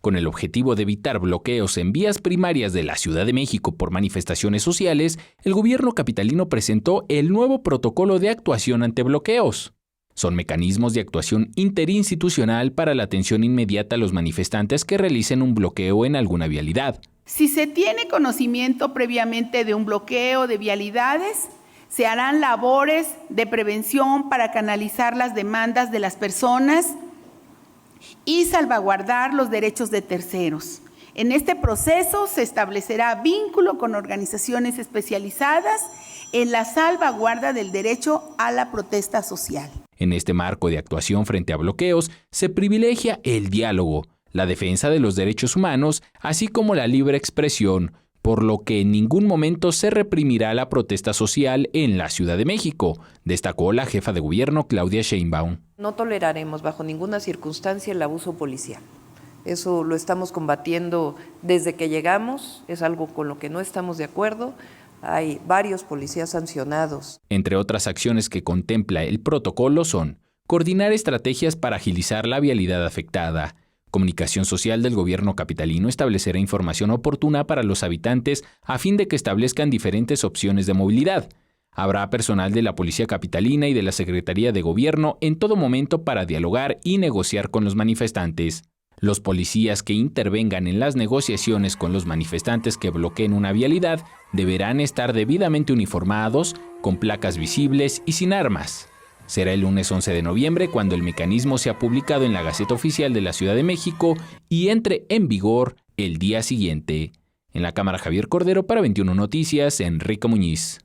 Con el objetivo de evitar bloqueos en vías primarias de la Ciudad de México por manifestaciones sociales, el gobierno capitalino presentó el nuevo protocolo de actuación ante bloqueos. Son mecanismos de actuación interinstitucional para la atención inmediata a los manifestantes que realicen un bloqueo en alguna vialidad. Si se tiene conocimiento previamente de un bloqueo de vialidades, se harán labores de prevención para canalizar las demandas de las personas y salvaguardar los derechos de terceros. En este proceso se establecerá vínculo con organizaciones especializadas en la salvaguarda del derecho a la protesta social. En este marco de actuación frente a bloqueos, se privilegia el diálogo, la defensa de los derechos humanos, así como la libre expresión, por lo que en ningún momento se reprimirá la protesta social en la Ciudad de México, destacó la jefa de gobierno Claudia Sheinbaum. No toleraremos bajo ninguna circunstancia el abuso policial. Eso lo estamos combatiendo desde que llegamos, es algo con lo que no estamos de acuerdo. Hay varios policías sancionados. Entre otras acciones que contempla el protocolo son coordinar estrategias para agilizar la vialidad afectada. Comunicación Social del gobierno capitalino establecerá información oportuna para los habitantes a fin de que establezcan diferentes opciones de movilidad. Habrá personal de la Policía Capitalina y de la Secretaría de Gobierno en todo momento para dialogar y negociar con los manifestantes. Los policías que intervengan en las negociaciones con los manifestantes que bloqueen una vialidad deberán estar debidamente uniformados, con placas visibles y sin armas. Será el lunes 11 de noviembre cuando el mecanismo sea publicado en la Gaceta Oficial de la Ciudad de México y entre en vigor el día siguiente. En la cámara Javier Cordero para 21 Noticias, Enrique Muñiz.